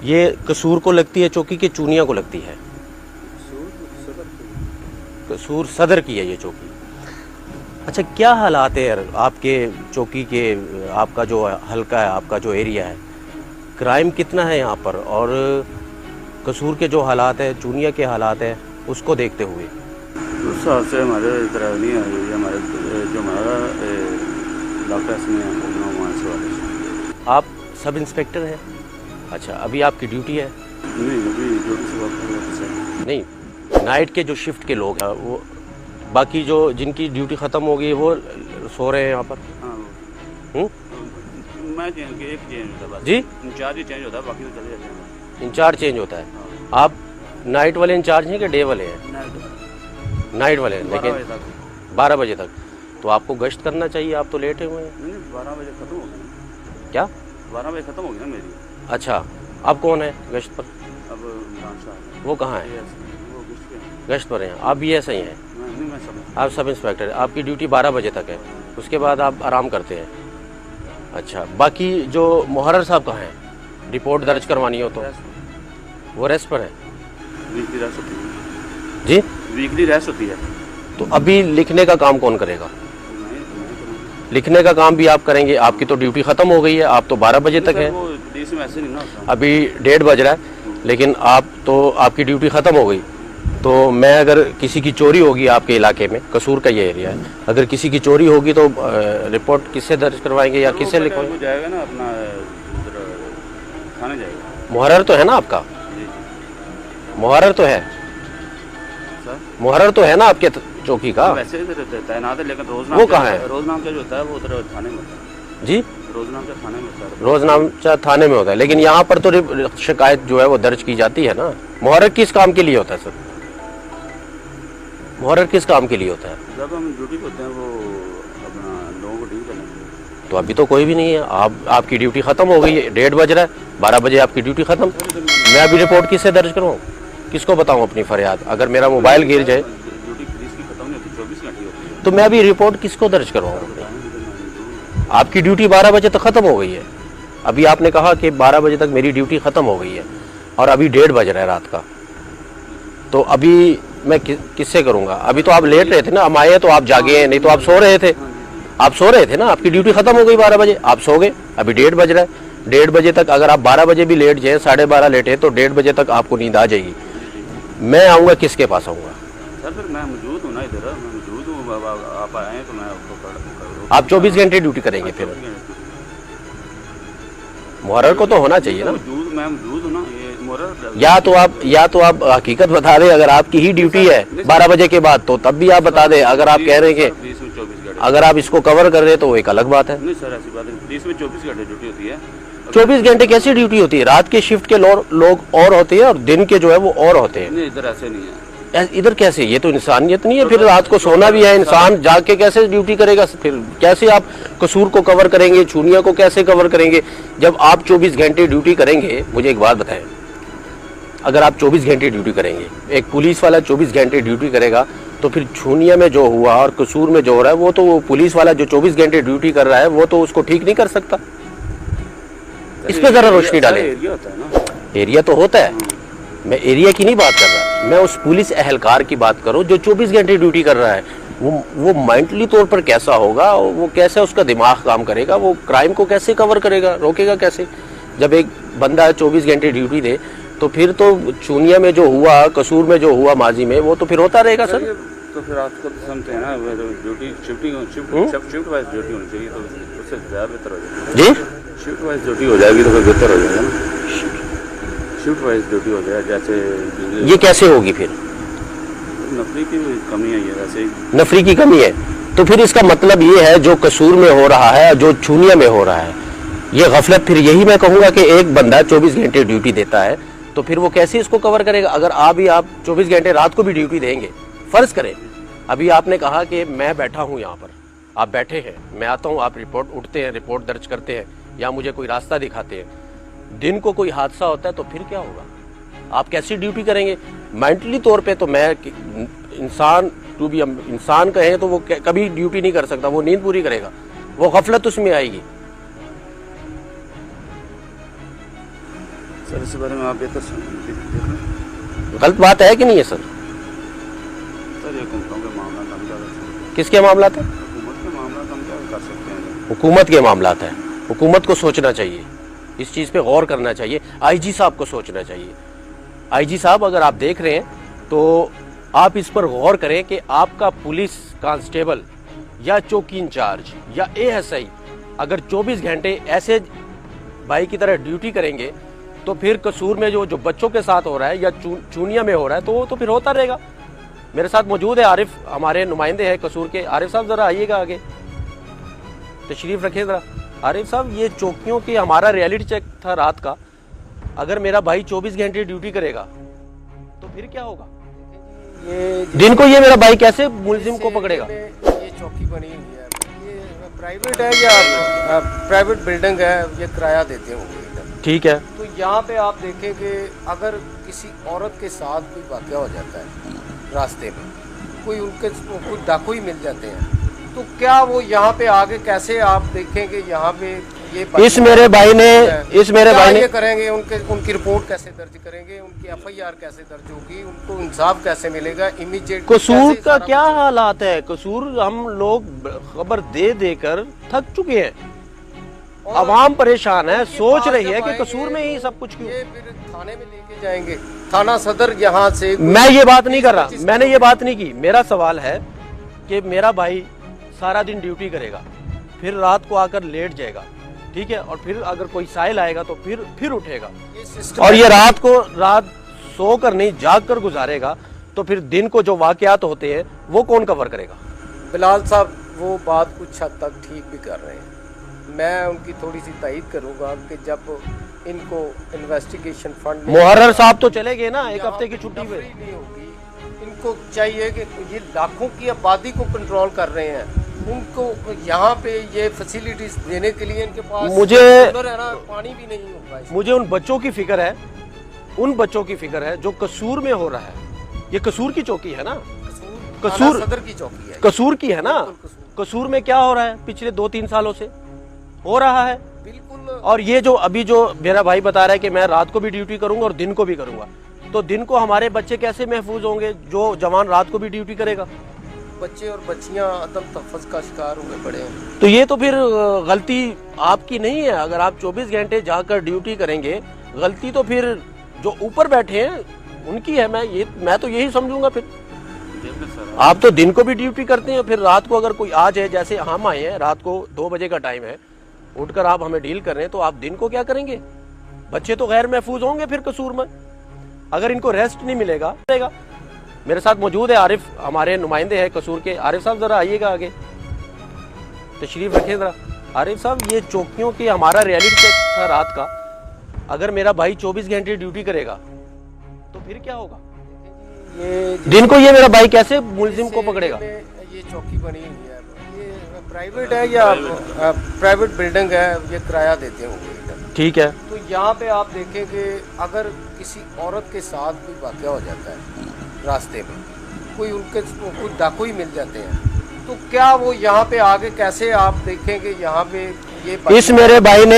ये कसूर को लगती है चौकी के चूनिया को लगती है? कसूर सदर की है ये चौकी। अच्छा, क्या हालात है यार आपके चौकी के, आपका जो हल्का है, आपका जो एरिया है, क्राइम कितना है यहाँ पर, और कसूर के जो हालात है, चूनिया के हालात है, उसको देखते हुए? उस हिसाब से हमारे तरह नहीं है, हमारे जो हमारा इलाका इसमें वाले। आप सब इंस्पेक्टर हैं? अच्छा, अभी आपकी ड्यूटी है? नहीं, अभी ड्यूटी से वापस नहीं, नाइट के जो शिफ्ट के लोग हैं वो, बाकी जो जिनकी ड्यूटी ख़त्म हो गई वो सो रहे हैं यहाँ पर? हाँ, मैं एक चेंज होता है, जी इंचार्ज ही चेंज होता है, बाकी तो चले जाते हैं। इंचार्ज चेंज होता है। आप नाइट वाले इंचार्ज हैं कि डे वाले हैं? नाइट वाले हैं, लेकिन 12 बजे तक। तो आपको गश्त करना चाहिए, आप तो लेटे हुए हैं। नहीं, 12 बजे खत्म हो गई। क्या 12 बजे खत्म हो गई ना मेरी। अच्छा, आप कौन है गश्त पर? अब शाह वो कहाँ है? वो गश्त पर हैं आप? भी ऐसा ही हैं? नहीं, मैं सब आप सब इंस्पेक्टर, आपकी ड्यूटी 12 बजे तक है, उसके बाद आप आराम करते हैं। अच्छा, बाकी जो मुहर्रर साहब कहाँ हैं? रिपोर्ट दर्ज करवानी हो तो वो रेस्ट पर है? वीकली रेस्ट होती है जी, वीकली रेस्ट होती है। तो अभी लिखने का काम कौन करेगा? लिखने का काम भी आप करेंगे? आपकी तो ड्यूटी ख़त्म हो गई है, आप तो 12 बजे तक है, ऐसे नहीं ना होता। अभी 1:30 बज रहा है, लेकिन आप तो, आपकी ड्यूटी ख़त्म हो गई। तो मैं अगर किसी की चोरी होगी आपके इलाके में, कसूर का ये एरिया है, अगर किसी की चोरी होगी तो रिपोर्ट किससे दर्ज करवाएंगे या किससे लिखवाएंगे? जाएगा ना अपना थाने जाएगा। मुहर्रर तो है ना आपका? मुहर्रर तो है? मुहर्रर तो है ना आपके चौकी का? वैसे तैनात है, लेकिन रोज वो कहाँ है? रोज नाम जो होता है वो उधर थाने में होता है। जी, रोज नाम थाने में होता है। रोज नामचा थाने में होता है, लेकिन यहाँ पर तो शिकायत जो है वो दर्ज की जाती है ना। मुहर्रर किस काम के लिए होता है सर? मुहर्रर किस काम के लिए होता है? जब हम ड्यूटी करते हैं वो अपना लोगों को डील करने के लिए। तो अभी तो कोई भी नहीं है, आपकी ड्यूटी खत्म हो गई है, 1:30 बज रहा है, 12 बजे आपकी ड्यूटी खत्म। मैं अभी रिपोर्ट किससे दर्ज करवाऊँ, किसको बताऊँ अपनी फरियाद? अगर मेरा मोबाइल गिर जाए ड्यूटी पुलिस की खत्म नहीं होती, 24 घंटे होती है। तो मैं अभी रिपोर्ट किसको दर्ज करवाऊँ? आपकी ड्यूटी 12 बजे तक खत्म हो गई है, अभी आपने कहा कि 12 बजे तक मेरी ड्यूटी खत्म हो गई है, और अभी 1:30 बज रहा है रात का, तो अभी मैं किससे करूंगा? अभी तो आप लेट रहे थे ना, हम आए तो आप जागे हैं, नहीं तो आप सो रहे थे। आप सो रहे थे ना, आपकी ड्यूटी खत्म हो गई 12 बजे, आप सो गए, अभी 1:30 बज रहा है। 1:30 बजे तक अगर आप 12 बजे भी लेट जाए, 12:30 लेट है, तो 1:30 बजे तक आपको नींद आ जाएगी। मैं आऊँगा, किसके पास आऊँगा? सर फिर मैं मौजूद हूँ ना इधर, मैं मौजूद हूँ, आप आए हैं तो मैं आपको आप 24 घंटे ड्यूटी करेंगे फिर? मुहर्रर को तो होना चाहिए ना। मैं मौजूद हूँ ना, ये मुहर्रर। या तो आप हकीकत बता दें, अगर आपकी ही ड्यूटी है 12 बजे के बाद, तो तब भी आप बता दें। अगर आप कह रहे हैं कि अगर आप इसको कवर कर रहे हैं तो वो एक अलग बात है। नहीं सर, ऐसी बात नहीं, 20 में 24 घंटे ड्यूटी होती है। 24 घंटे कैसी ड्यूटी होती है? रात के शिफ्ट के लोग और होते हैं और दिन के जो है वो और होते हैं। नहीं, इधर ऐसे नहीं है। इधर कैसे? ये तो इंसानियत नहीं है। फिर रात को सोना भी है, इंसान जाग के कैसे ड्यूटी करेगा? फिर कैसे आप कसूर को कवर करेंगे, चूनिया को कैसे कवर करेंगे? जब आप 24 घंटे ड्यूटी करेंगे, मुझे एक बात बताएं, अगर आप 24 घंटे ड्यूटी करेंगे, एक पुलिस वाला 24 घंटे ड्यूटी करेगा, तो फिर छूनिया में जो हुआ और कसूर में जो हो रहा है, वो तो पुलिस वाला जो 24 घंटे ड्यूटी कर रहा है वो तो उसको ठीक नहीं कर सकता। इस पे जरा रोशनी डालें। एरिया होता है ना, एरिया तो होता है, मैं एरिया की नहीं बात कर रहा, मैं उस पुलिस एहलकार की बात करूं जो 24 घंटे ड्यूटी कर रहा है। वो मेंटली तौर पर कैसा होगा, वो कैसे उसका दिमाग काम करेगा, वो क्राइम को कैसे कवर करेगा, रोकेगा कैसे? जब एक बंदा 24 घंटे ड्यूटी दे, तो फिर तो चूनिया में जो हुआ, कसूर में जो हुआ माजी में, वो तो फिर होता रहेगा सर। तो फिर आजकल समझते हैं ना, ड्यूटी शिफ्ट वाइज ड्यूटी होनी चाहिए, तो उससे ज़्यादा बेहतर हो जाएगा जी। शिफ्ट वाइज ड्यूटी हो जाएगी तो फिर बेहतर हो जाएगा ना, शिफ्ट वाइज ड्यूटी हो जाए। जैसे ये कैसे होगी फिर? नफरी की कमी है, ये वैसे ही नफरी की कमी है। तो फिर इसका मतलब ये है जो कसूर में हो रहा है, जो चूनिया में हो रहा है, ये गफलत, फिर यही मैं कहूँगा कि एक बंदा 24 घंटे ड्यूटी देता है, तो फिर वो कैसे इसको कवर करेगा? अगर आप 24 घंटे रात को भी ड्यूटी देंगे, फर्ज करें अभी आपने कहा कि मैं बैठा हूँ यहाँ पर, आप बैठे हैं, मैं आता हूँ, आप रिपोर्ट उठते हैं, रिपोर्ट दर्ज करते हैं या मुझे कोई रास्ता दिखाते हैं, दिन को कोई हादसा होता है तो फिर क्या होगा? आप कैसी ड्यूटी करेंगे? मेंटली तौर पे तो मैं इंसान टू भी इंसान कहें तो वो कभी ड्यूटी नहीं कर सकता, वो नींद पूरी करेगा, वो गफलत उसमें आएगी। सर इस बारे में आप बेहतर देखें। गलत बात है कि नहीं है सर? सर ये गुमराहों के मामला हम क्या किसके मामला है? हुकूमत के मामला हम क्या कर सकते हैं। हुकूमत के मामला है। हुकूमत को सोचना चाहिए, इस चीज़ पे गौर करना चाहिए। आईजी साहब को सोचना चाहिए। आईजी साहब अगर आप देख रहे हैं तो आप इस पर गौर करें कि आपका पुलिस कांस्टेबल या चौकी इंचार्ज या एएसआई अगर 24 घंटे ऐसे भाई की तरह ड्यूटी करेंगे तो फिर कसूर में जो बच्चों के साथ हो रहा है या चूनिया में हो रहा है तो वो तो फिर होता रहेगा। मेरे साथ मौजूद है आरिफ, हमारे नुमाइंदे हैं कसूर के। आरिफ साहब जरा आइएगा आगे, तशरीफ रखिए जरा। आरिफ साहब ये चौकियों की हमारा रियलिटी चेक था रात का। अगर मेरा भाई 24 घंटे ड्यूटी करेगा तो फिर क्या होगा? दिन को ये मेरा भाई कैसे मुलजिम को पकड़ेगा? ये चौकी बनी हुई है, ये प्राइवेट है या प्राइवेट बिल्डिंग है, ये किराया देते होंगे इधर। ठीक है। तो यहाँ पे आप देखें कि अगर किसी औरत के साथ कोई वाक़या हो जाता है रास्ते में, कोई डाकू ही मिल जाते हैं, तो क्या वो यहाँ पे आगे कैसे आप देखेंगे यहाँ पे ये इस मेरे भाई ने ये करेंगे, उनकी रिपोर्ट कैसे दर्ज करेंगे, उनकी एफआईआर कैसे दर्ज होगी, उनको इंसाफ कैसे मिलेगा इमीडिएट? कसूर का क्या हालात है? कसूर हम लोग खबर दे देकर थक चुके हैं, अवाम परेशान है, सोच रही है कि कसूर में ही सब कुछ क्यों। ये फिर थाने में लेके जाएंगे, थाना सदर यहाँ से। मैं ये बात नहीं कर रहा, मैंने ये बात नहीं की। मेरा सवाल है कि मेरा भाई सारा दिन ड्यूटी करेगा, फिर रात को आकर लेट जाएगा, ठीक है, और फिर अगर कोई साइल आएगा तो फिर उठेगा, और ये रात सोकर नहीं जाग कर गुजारेगा, तो फिर दिन को जो वाकयात होते हैं वो कौन कवर करेगा? बिलाल साहब वो बात कुछ हद तक ठीक भी कर रहे हैं, मैं उनकी थोड़ी सी तायीद करूंगा कि जब इनको इन्वेस्टिगेशन फंड मुहर्रर साहब तो चले गए ना, एक हफ्ते की छुट्टी पे। नहीं होगी, इनको चाहिए कि ये लाखों की आबादी को कंट्रोल कर रहे हैं, उनको यहाँ पे ये फैसिलिटीज देने के लिए इनके पास पानी भी नहीं होगा। मुझे उन बच्चों की फिक्र है, उन बच्चों की फिक्र है जो कसूर में हो रहा है। ये कसूर की चौकी है ना, कसूर सदर की चौकी है, कसूर की है ना। कसूर में क्या हो रहा है? पिछले 2-3 सालों से हो रहा है बिल्कुल। और ये जो अभी जो मेरा भाई बता रहा है कि मैं रात को भी ड्यूटी करूंगा और दिन को भी करूंगा, तो दिन को हमारे बच्चे कैसे महफूज होंगे जो जवान रात को भी ड्यूटी करेगा? बच्चे और बच्चियां अदम तहफ़्फ़ुज़ का शिकार हुए पड़े हैं। तो ये तो फिर गलती आपकी नहीं है। अगर आप 24 घंटे जाकर ड्यूटी करेंगे, गलती तो फिर जो ऊपर बैठे हैं उनकी है। मैं तो यही समझूंगा। फिर आप तो दिन को भी ड्यूटी करते हैं, फिर रात को अगर कोई आ जाए, जैसे हम आए हैं, रात को 2 बजे का टाइम है, उठकर आप हमें डील कर रहे हैं, तो आप दिन को क्या करेंगे? बच्चे तो गैर महफूज होंगे फिर कसूर में, अगर इनको रेस्ट नहीं मिलेगा। मेरे साथ मौजूद है आरिफ, हमारे नुमाइंदे हैं कसूर के। आरिफ साहब जरा आइएगा आगे, तशरीफ रखिए जरा। आरिफ साहब ये चौकियों की हमारा रियलिटी चेक था रात का। अगर मेरा भाई 24 घंटे ड्यूटी करेगा तो फिर क्या होगा? दिन को ये मेरा भाई कैसे मुलजिम को पकड़ेगा? ये चौकी बनी हुई है, ये प्राइवेट है या प्राइवेट बिल्डिंग है, ये किराया देते होंगे इधर। ठीक है। तो यहाँ पे आप देखें कि अगर किसी औरत के साथ कोई वाक़या हो जाता है रास्ते में, कोई डाकू ही मिल जाते हैं, तो क्या वो यहाँ पे आगे कैसे आप देखेंगे यहाँ पे ये इस मेरे भाई ने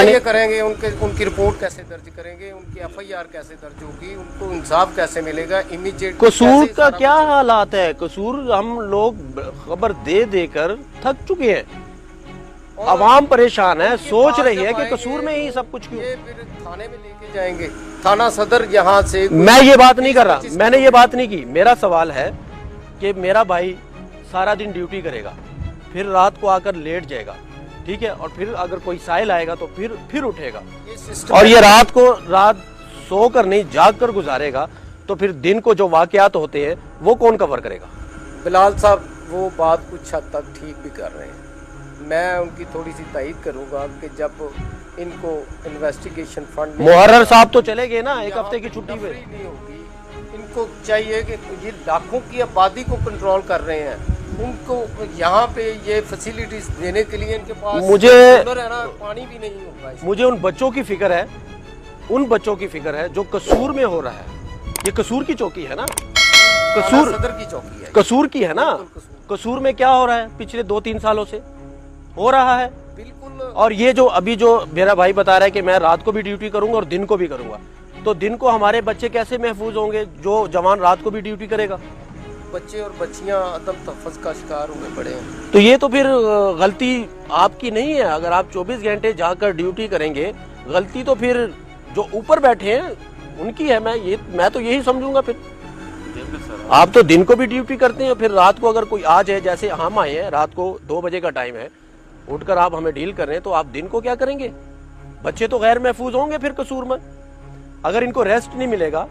ये करेंगे, उनकी रिपोर्ट कैसे दर्ज करेंगे, उनकी एफआईआर कैसे दर्ज होगी, उनको इंसाफ कैसे मिलेगा इमीडिएट? कसूर का क्या हालात है? कसूर हम लोग खबर दे देकर थक चुके हैं, अवाम परेशान है, सोच रही है कि कसूर में ही सब कुछ क्यों। ये फिर थाने में लेके जाएंगे, थाना सदर यहाँ से। मैं ये बात नहीं कर रहा, मैंने ये बात नहीं की। मेरा सवाल है कि मेरा भाई सारा दिन ड्यूटी करेगा, फिर रात को आकर लेट जाएगा, ठीक है, और फिर अगर कोई साइल आएगा तो फिर उठेगा, और ये रात सोकर नहीं जाग कर गुजारेगा, तो फिर दिन को जो वाकयात होते हैं वो कौन कवर करेगा? बिलाल साहब वो बात कुछ हद तक ठीक भी कर रहे हैं, मैं उनकी थोड़ी सी तायीद करूंगा कि जब इनको इन्वेस्टिगेशन फंड मुहर्रर साहब तो चले गए ना, एक हफ्ते की छुट्टी पे। नहीं होगी, इनको चाहिए कि ये लाखों की आबादी को कंट्रोल कर रहे हैं, उनको यहाँ पे ये फैसिलिटीज देने के लिए इनके पास पानी भी नहीं होगा। मुझे उन बच्चों की फिक्र है, उन बच्चों की फिक्र है जो कसूर में हो रहा है। ये कसूर की चौकी है ना, कसूर सदर की चौकी है, कसूर की है ना। कसूर में क्या हो रहा है? पिछले 2-3 सालों से हो रहा है बिल्कुल। और ये जो अभी जो मेरा भाई बता रहा है कि मैं रात को भी ड्यूटी करूंगा और दिन को भी करूंगा, तो दिन को हमारे बच्चे कैसे महफूज होंगे जो जवान रात को भी ड्यूटी करेगा? बच्चे और बच्चियां अदम तहफ़्फ़ुज़ का शिकार हुए पड़े हैं। तो ये तो फिर गलती आपकी नहीं है। अगर आप 24 घंटे जाकर ड्यूटी करेंगे, गलती तो फिर जो ऊपर बैठे हैं उनकी है। मैं तो यही समझूंगा। फिर देखिए सर, आप तो दिन को भी ड्यूटी करते हैं, फिर रात को अगर कोई आ जाए, जैसे हम आए हैं, रात को 2 बजे का टाइम है, उठकर आप हमें डील कर रहे हैं, तो आप दिन को क्या करेंगे? बच्चे तो गैर महफूज होंगे फिर कसूर में। अगर इनको रेस्ट नहीं मिलेगा